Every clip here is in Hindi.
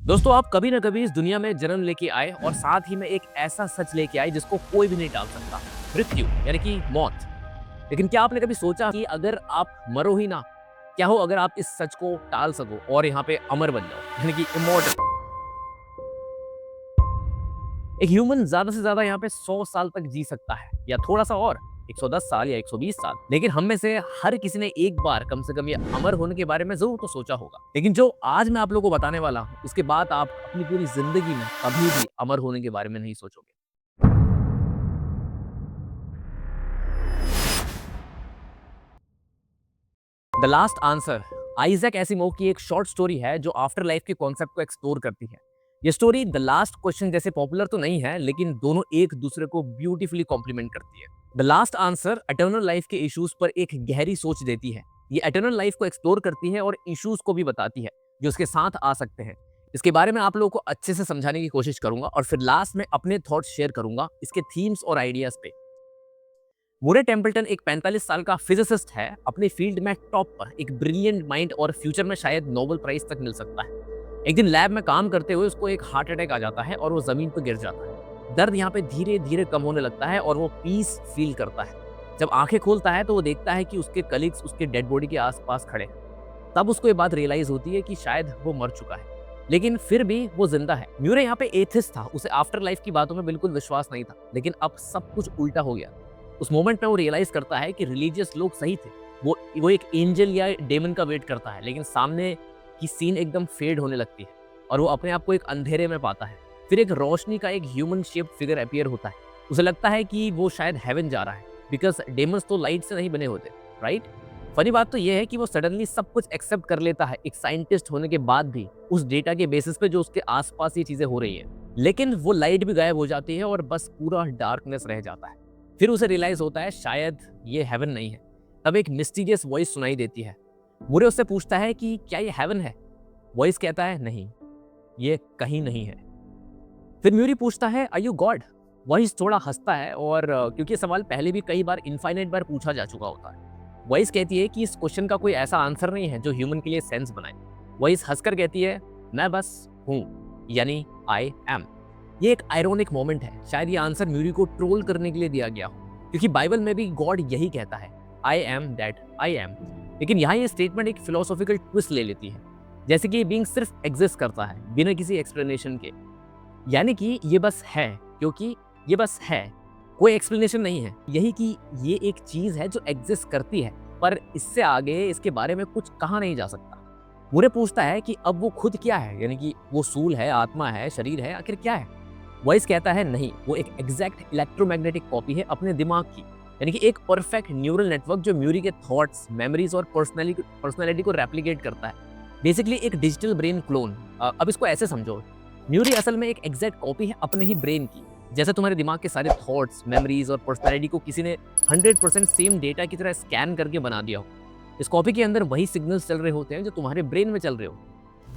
दोस्तों, आप कभी ना कभी इस दुनिया में जन्म लेके आए और साथ ही में एक ऐसा सच लेके आए जिसको कोई भी नहीं टाल सकता, मृत्यु यानी कि मौत। लेकिन क्या आपने कभी सोचा कि अगर आप मरो ही ना, क्या हो अगर आप इस सच को टाल सको और यहाँ पे अमर बन जाओ, यानी कि इमॉर्टल। एक ह्यूमन ज्यादा से ज्यादा यहाँ पे 100 साल तक जी सकता है या थोड़ा सा और 110 साल या 120 साल। लेकिन हम में से हर किसी ने एक बार कम से कम ये अमर होने के बारे में जरूर तो सोचा होगा। लेकिन जो आज मैं आप लोगों को बताने वाला हूँ, उसके बाद आप अपनी पूरी जिंदगी में कभी भी अमर होने के बारे में नहीं सोचोगे। The last answer Isaac Asimov की एक शॉर्ट स्टोरी है जो आफ्टर लाइफ के कॉन्सेप्ट को एक्सप्लोर करती है। ये स्टोरी द लास्ट क्वेश्चन जैसे पॉपुलर तो नहीं है, लेकिन दोनों एक दूसरे को ब्यूटीफुली कॉम्प्लीमेंट करती है। The last answer eternal life के इश्यूज पर एक गहरी सोच देती है। ये एटर्नल लाइफ को एक्सप्लोर करती है और इश्यूज को भी बताती है जो उसके साथ आ सकते हैं। इसके बारे में आप लोगों को अच्छे से समझाने की कोशिश करूंगा और फिर लास्ट में अपने थॉट्स शेयर करूंगा इसके थीम्स और आइडियाज पे। मूरे टेम्पल्टन एक 45 साल का फिजिसिस्ट है, अपने फील्ड में टॉप पर, एक ब्रिलियंट माइंड और फ्यूचर में शायद नोबेल प्राइज तक मिल सकता है। एक दिन लैब में काम करते हुए उसको एक हार्ट अटैक आ जाता है और वो जमीन पर गिर जाता है। दर्द यहाँ पे धीरे धीरे कम होने लगता है और वो पीस फील करता है। जब आंखें खोलता है तो वो देखता है कि उसके कलीग्स उसके डेड बॉडी के आसपास खड़े हैं। तब उसको ये बात रियलाइज होती है कि शायद वो मर चुका है, लेकिन फिर भी वो जिंदा है। म्यूरे यहाँ पे एथिस्ट था, उसे आफ्टर लाइफ की बातों में बिल्कुल विश्वास नहीं था, लेकिन अब सब कुछ उल्टा हो गया। उस मोमेंट में वो रियलाइज करता है कि रिलीजियस लोग सही थे। वो एक एंजल या डेमन का वेट करता है, लेकिन सामने की सीन एकदम फेड होने लगती है और वो अपने आप को एक अंधेरे में पाता है। फिर एक रोशनी का एक ह्यूमन शेप्ड फिगर अपीयर होता है। उसे लगता है कि वो शायद हेवन जा रहा है, बिकॉज डेमन्स तो लाइट से नहीं बने होते, राइट। फनी बात तो ये है कि वो सडनली सब कुछ एक्सेप्ट कर लेता है, एक साइंटिस्ट होने के बाद भी, उस डेटा के बेसिस पे जो उसके आसपास ये चीजें हो रही है। लेकिन वो लाइट भी गायब हो जाती है और बस पूरा डार्कनेस रह जाता है। फिर उसे रियलाइज होता है शायद ये हेवन नहीं है। तब एक मिस्टीरियस वॉइस सुनाई देती है। मूरे उससे पूछता है कि क्या ये हेवन है। वॉइस कहता है नहीं, ये कहीं नहीं है। फिर म्यूरी पूछता है आर यू गॉड। वॉइस थोड़ा हंसता है और क्योंकि ये सवाल पहले भी कई बार इनफाइनाइट बार पूछा जा चुका होता है। वॉइस कहती है कि इस क्वेश्चन का कोई ऐसा आंसर नहीं है जो ह्यूमन के लिए सेंस बनाए। वॉइस हंसकर कहती है मैं बस हूँ, यानी आई एम। ये एक आयरोनिक मोमेंट है। शायद ये आंसर म्यूरी को ट्रोल करने के लिए दिया गया हो, क्योंकि बाइबल में भी गॉड यही कहता है, I am that I am. लेकिन यहाँ ये स्टेटमेंट एक फिलोसॉफिकल ट्विस्ट ले लेती है, जैसे कि ये बीइंग सिर्फ एग्जिस्ट करता है बिना किसी एक्सप्लेनेशन के। यानी कि ये बस है क्योंकि ये बस है, कोई एक्सप्लेनेशन नहीं है। यही कि ये एक चीज है जो एग्जिस्ट करती है, पर इससे आगे इसके बारे में कुछ कहा नहीं जा सकता। मुझे पूछता है कि अब वो खुद क्या है, यानी कि वो सूल है, आत्मा है, शरीर है, आखिर क्या है। वॉइस कहता है नहीं, वो एक एग्जैक्ट इलेक्ट्रोमैग्नेटिक कॉपी है अपने दिमाग की, यानी कि एक परफेक्ट न्यूरल नेटवर्क जो म्यूरी के थॉट्स, मेमोरीज और पर्सनैलिटी को रेप्लिकेट करता है। बेसिकली एक डिजिटल ब्रेन क्लोन। अब इसको ऐसे समझो, म्यूरी असल में एक एग्जैक्ट कॉपी है अपने ही ब्रेन की। जैसे तुम्हारे दिमाग के सारे थॉट्स, मेमोरीज और पर्सनैलिटी को किसी ने 100% सेम डेटा की तरह स्कैन करके बना दिया हो। इस कॉपी के अंदर वही सिग्नल्स चल रहे होते हैं जो तुम्हारे ब्रेन में चल रहे हो।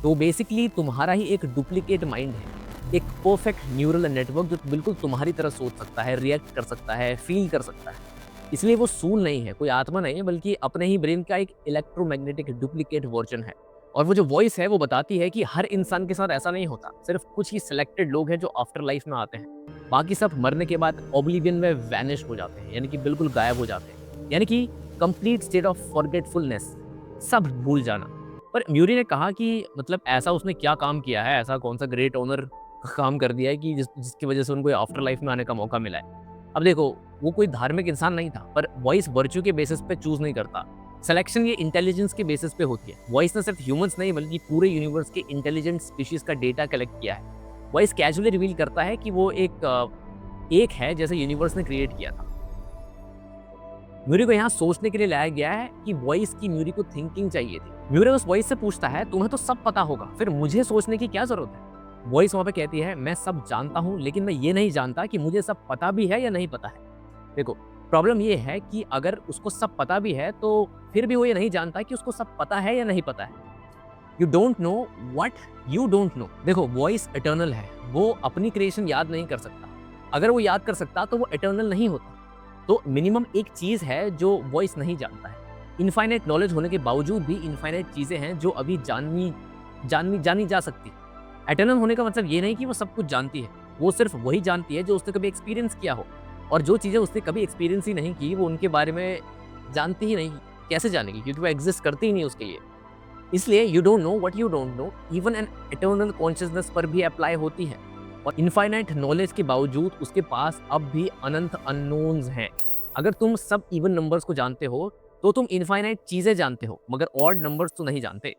तो बेसिकली तुम्हारा ही एक डुप्लीकेट माइंड है, एक परफेक्ट न्यूरल नेटवर्क जो बिल्कुल तुम्हारी तरह सोच सकता है, रिएक्ट कर सकता है, फील कर सकता है। इसलिए वो सूल नहीं है, कोई आत्मा नहीं है, बल्कि अपने ही ब्रेन का एक इलेक्ट्रोमैग्नेटिक डुप्लीकेट वर्जन है। और वो जो वॉइस है वो बताती है कि हर इंसान के साथ ऐसा नहीं होता, सिर्फ कुछ ही सिलेक्टेड लोग हैं जो आफ्टर लाइफ में आते हैं। बाकी सब मरने के बाद ओब्लिवियन में वैनिश हो जाते हैं, यानी कि बिल्कुल गायब हो जाते हैं, यानी कि कंप्लीट स्टेट ऑफ फॉरगेटफुलनेस, सब भूल जाना। पर म्यूरी ने कहा कि मतलब ऐसा उसने क्या काम किया है, ऐसा कौन सा ग्रेट ऑनर काम कर दिया है कि जिसकी वजह से उनको आफ्टर लाइफ में आने का मौका मिला है। अब देखो, वो कोई धार्मिक इंसान नहीं था, पर वॉइस वर्च्यू के बेसिस पे चूज नहीं करता। सिलेक्शन ये इंटेलिजेंस के बेसिस पे होती है। वॉइस ने सिर्फ ह्यूमंस नहीं बल्कि पूरे यूनिवर्स के इंटेलिजेंट स्पीशीज का डेटा कलेक्ट किया है। वॉइस कैजुअली रिवील करता है कि वो एक है जैसे यूनिवर्स ने क्रिएट किया था। म्यूरी को यहाँ सोचने के लिए लाया गया है कि वॉइस की म्यूरी को थिंकिंग चाहिए थी। म्यूरी उस वॉइस से पूछता है तुम्हें तो सब पता होगा, फिर मुझे सोचने की क्या जरूरत है। वॉइस वहां पे कहती है मैं सब जानता हूं, लेकिन मैं ये नहीं जानता कि मुझे सब पता भी है या नहीं पता है। देखो, प्रॉब्लम ये है कि अगर उसको सब पता भी है तो फिर भी वो ये नहीं जानता कि उसको सब पता है या नहीं पता है। You don't know what you don't no. देखो, वॉइस इटर्नल है, वो अपनी क्रिएशन याद नहीं कर सकता। अगर वो याद कर सकता तो वो इटर्नल नहीं होता। तो मिनिमम एक चीज है जो वॉइस नहीं जानता है। इनफाइनाइट नॉलेज होने के बावजूद भी इनफाइनाइट चीजें हैं जो अभी जानी जा सकती। एटर्नल होने का मतलब ये नहीं कि वो सब कुछ जानती है, वो सिर्फ वही जानती है जो उसने कभी एक्सपीरियंस किया हो, और जो चीज़ें उसने कभी एक्सपीरियंस ही नहीं की वो उनके बारे में जानती ही नहीं, कैसे जानेगी, क्योंकि वो एग्जिस्ट करती ही नहीं उसके लिए। इसलिए you don't know what you don't know even an eternal consciousness पर भी अप्लाई होती है, और इनफाइनाइट नॉलेज के बावजूद उसके पास अब भी अनंत अननोन्स हैं। अगर तुम सब इवन नंबर्स को जानते हो तो तुम इनफाइनाइट चीज़ें जानते हो, मगर ऑड नंबर्स तो नहीं जानते।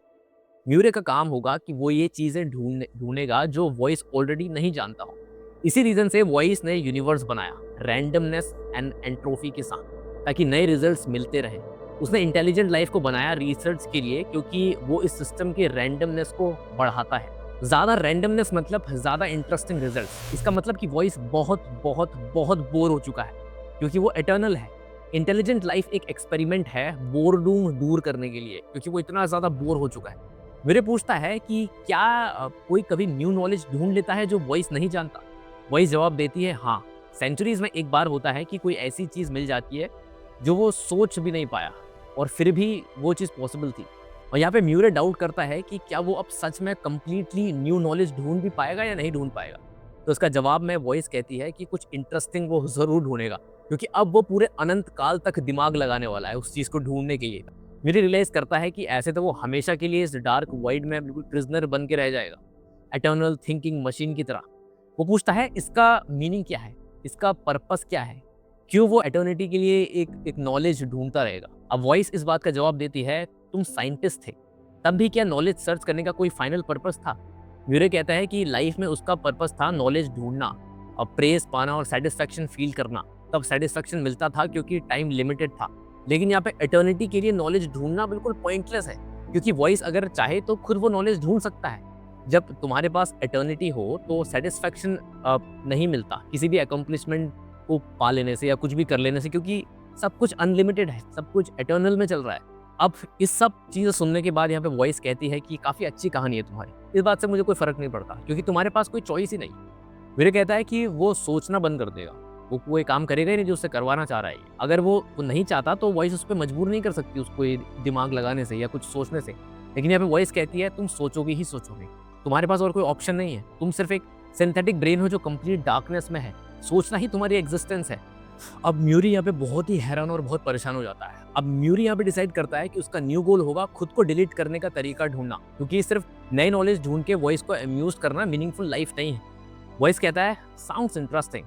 म्यूरे का काम होगा कि वो ये चीज़ें ढूंढेगा जो वॉइस ऑलरेडी नहीं जानता हो। इसी रीज़न से वॉइस ने यूनिवर्स बनाया, रैंडमनेस एंड एंट्रोफी के साथ, ताकि नए रिजल्ट्स मिलते रहे। उसने इंटेलिजेंट लाइफ को बनाया रिसर्च के लिए, क्योंकि वो इस सिस्टम के रैंडमनेस को बढ़ाता है। ज़्यादा रैंडमनेस मतलब ज़्यादा इंटरेस्टिंग रिजल्ट्स। इसका मतलब कि वॉइस बहुत बहुत बहुत बोर हो चुका है, क्योंकि वो एटर्नल है। इंटेलिजेंट लाइफ एक एक्सपेरिमेंट है बोरडूम दूर करने के लिए, क्योंकि वो इतना ज़्यादा बोर हो चुका है। मेरे पूछता है कि क्या कोई कभी न्यू नॉलेज ढूंढ लेता है जो वॉइस नहीं जानता? वॉइस जवाब देती है हाँ, सेंचुरीज में एक बार होता है कि कोई ऐसी चीज़ मिल जाती है जो वो सोच भी नहीं पाया, और फिर भी वो चीज़ पॉसिबल थी। और यहाँ पे म्यूरे डाउट करता है कि क्या वो अब सच में कंप्लीटली न्यू नॉलेज ढूंढ भी पाएगा या नहीं ढूंढ पाएगा। तो उसका जवाब में वॉइस कहती है कि कुछ इंटरेस्टिंग वो ज़रूर ढूंढेगा, क्योंकि अब वो पूरे अनंत काल तक दिमाग लगाने वाला है उस चीज़ को ढूंढने के लिए। म्यूरे रियलाइज़ करता है कि ऐसे तो वो हमेशा के लिए इस डार्क वाइड में बिल्कुल प्रिजनर बन के रह जाएगा, एटर्नल थिंकिंग मशीन की तरह। वो पूछता है इसका मीनिंग क्या है, इसका पर्पस क्या है, क्यों वो एटर्निटी के लिए एक नॉलेज ढूंढता रहेगा। अब वॉइस इस बात का जवाब देती है तुम साइंटिस्ट थे, तब भी क्या नॉलेज सर्च करने का कोई फाइनल पर्पस था? म्यूरे कहता है कि लाइफ में उसका पर्पस था नॉलेज ढूंढना, और प्रेज पाना और सेटिस्फैक्शन फील करना। तब सेटिस्फैक्शन मिलता था क्योंकि टाइम लिमिटेड था, लेकिन यहाँ पे एटर्निटी के लिए नॉलेज ढूंढना बिल्कुल पॉइंटलेस है, क्योंकि वॉइस अगर चाहे तो खुद वो नॉलेज ढूंढ सकता है। जब तुम्हारे पास एटर्निटी हो तो सेटिस्फैक्शन नहीं मिलता किसी भी अकम्पलिशमेंट को पा लेने से या कुछ भी कर लेने से, क्योंकि सब कुछ अनलिमिटेड है, सब कुछ एटर्नल में चल रहा है। अब इस सब चीज़ें सुनने के बाद यहाँ पे वॉइस कहती है कि काफ़ी अच्छी कहानी है तुम्हारी, इस बात से मुझे कोई फ़र्क नहीं पड़ता, क्योंकि तुम्हारे पास कोई चॉइस ही नहीं। मेरे कहता है कि वो सोचना बंद कर देगा, वो कोई काम करेगा ही नहीं जो उससे करवाना चाह रहा है। अगर वो नहीं चाहता तो वॉइस उस पर मजबूर नहीं कर सकती उसको ये दिमाग लगाने से या कुछ सोचने से। लेकिन यहाँ पे वॉइस कहती है तुम सोचोगे ही सोचोगे, तुम्हारे पास और कोई ऑप्शन नहीं है। तुम सिर्फ एक सिंथेटिक ब्रेन हो जो कंप्लीट डार्कनेस में है, सोचना ही तुम्हारी एग्जिस्टेंस है। अब म्यूरी यहाँ पे बहुत ही हैरान और बहुत परेशान हो जाता है। अब म्यूरी यहाँ पे डिसाइड करता है कि उसका न्यू गोल होगा खुद को डिलीट करने का तरीका ढूंढना, क्योंकि सिर्फ नई नॉलेज ढूंढ के वॉइस को अम्यूज करना मीनिंगफुल लाइफ नहीं है। वॉइस कहता है साउंड्स इंटरेस्टिंग,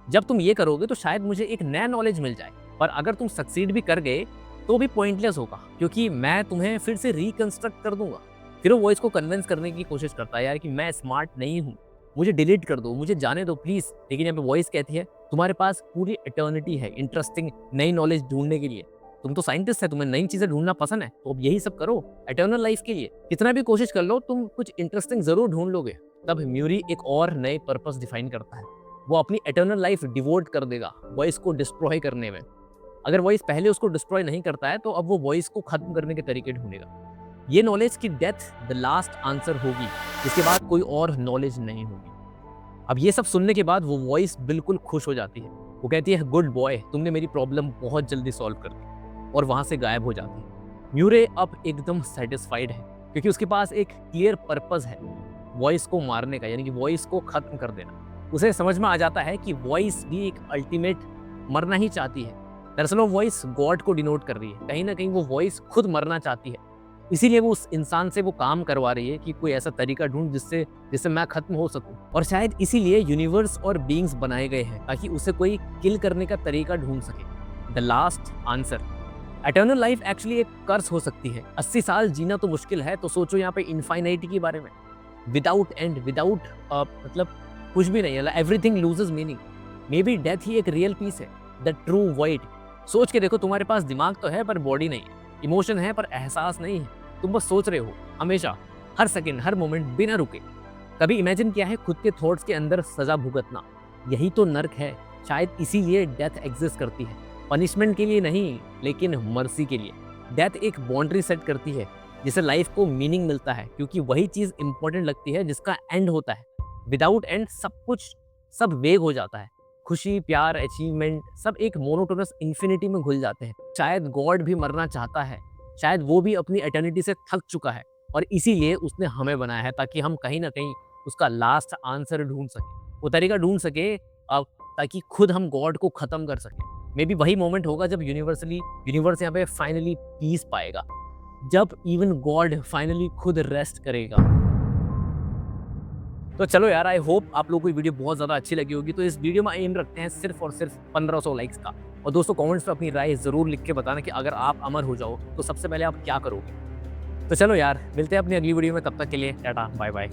जब तुम ये करोगे तो शायद मुझे एक नया नॉलेज मिल जाए, पर अगर तुम सक्सीड भी कर गए तो भी पॉइंटलेस होगा, क्योंकि मैं तुम्हें फिर से रिकंस्ट्रक्ट कर दूंगा। फिर वो वॉइस को कन्विंस करने की कोशिश करता है यार कि मैं स्मार्ट नहीं हूँ, मुझे डिलीट कर दो, मुझे जाने दो प्लीज। लेकिन यहाँ पे वॉइस कहती है तुम्हारे पास पूरी एटर्निटी है इंटरेस्टिंग नई नॉलेज ढूंढने के लिए। तुम तो साइंटिस्ट है, तुम्हें नई चीजें ढूंढना पसंद है, तो अब यही सब करो एटर्नल लाइफ के लिए। कितना भी कोशिश कर लो तुम कुछ इंटरेस्टिंग जरूर ढूंढ लोगे। तब म्यूरी एक और नए पर्पस डिफाइन करता है, वो अपनी एटर्नल लाइफ डिवोट कर देगा वॉइस को डिस्ट्रॉय करने में। अगर वॉइस पहले उसको डिस्ट्रॉय नहीं करता है तो अब वो वॉइस को खत्म करने के तरीके ढूंढेगा। ये नॉलेज की डेथ द लास्ट आंसर होगी, इसके बाद कोई और नॉलेज नहीं होगी। अब ये सब सुनने के बाद वो वॉइस बिल्कुल खुश हो जाती है। वो कहती है गुड बॉय, तुमने मेरी प्रॉब्लम बहुत जल्दी सॉल्व कर दी, और वहां से गायब हो जाती है। म्यूरे अब एकदम सेटिस्फाइड है, क्योंकि उसके पास एक क्लियर पर्पस है वॉइस को मारने का, यानी कि वॉइस को खत्म कर देना। उसे समझ में आ जाता है कि वॉइस भी एक अल्टीमेट मरना ही चाहती है। दरअसल वो वॉइस गॉड को डिनोट कर रही है, कहीं ना कहीं वो वॉइस खुद मरना चाहती है। इसीलिए वो उस इंसान से वो काम करवा रही है कि कोई ऐसा तरीका ढूंढ जिससे मैं खत्म हो सकूं। और शायद इसीलिए यूनिवर्स और बीइंग्स बनाए गए हैं, ताकि उसे कोई किल करने का तरीका ढूंढ सके। The last answer. Eternal life actually एक कर्स हो सकती है। 80 साल जीना तो मुश्किल है, तो सोचो यहाँ पे इनफाइनाइटी के बारे में, विदाउट एंड, विदाउट मतलब कुछ भी नहीं, everything loses meaning. May be death ही एक रियल पीस है, द ट्रू वॉइड। सोच के देखो, तुम्हारे पास दिमाग तो है पर बॉडी नहीं है, इमोशन है पर एहसास नहीं है। तुम बस सोच रहे हो हमेशा, हर सेकंड, हर मोमेंट, बिना रुके। कभी इमेजिन किया है खुद के थॉट्स के अंदर सजा भुगतना? यही तो नर्क है। शायद इसीलिए डेथ एग्जिस्ट करती है, पनिशमेंट के लिए नहीं, लेकिन मर्सी के लिए। डेथ एक बाउंड्री सेट करती है जिससे लाइफ को मीनिंग मिलता है, क्योंकि वही चीज़ इंपॉर्टेंट लगती है जिसका एंड होता है। विदाउट एंड सब कुछ, सब वेग हो जाता है। खुशी, प्यार, अचीवमेंट सब एक मोनोटोनस इन्फिनिटी में घुल जाते हैं। शायद गॉड भी मरना चाहता है, शायद वो भी अपनी एटर्निटी से थक चुका है, और इसीलिए उसने हमें बनाया है ताकि हम कहीं ना कहीं उसका लास्ट आंसर ढूंढ सके, वो तरीका ढूंढ सके ताकि खुद हम गॉड को खत्म कर सकें। मे बी वही मोमेंट होगा जब यूनिवर्स यहाँ पे फाइनली पीस पाएगा, जब इवन गॉड फाइनली खुद रेस्ट करेगा। तो चलो यार, आई होप आप लोगों को ये वीडियो बहुत ज़्यादा अच्छी लगी होगी। तो इस वीडियो में एम रखते हैं सिर्फ और सिर्फ 1500 लाइक्स का। और दोस्तों कमेंट्स में अपनी राय ज़रूर लिख के बताना कि अगर आप अमर हो जाओ तो सबसे पहले आप क्या करोगे। तो चलो यार, मिलते हैं अपनी अगली वीडियो में, तब तक के लिए टाटा बाय बाय।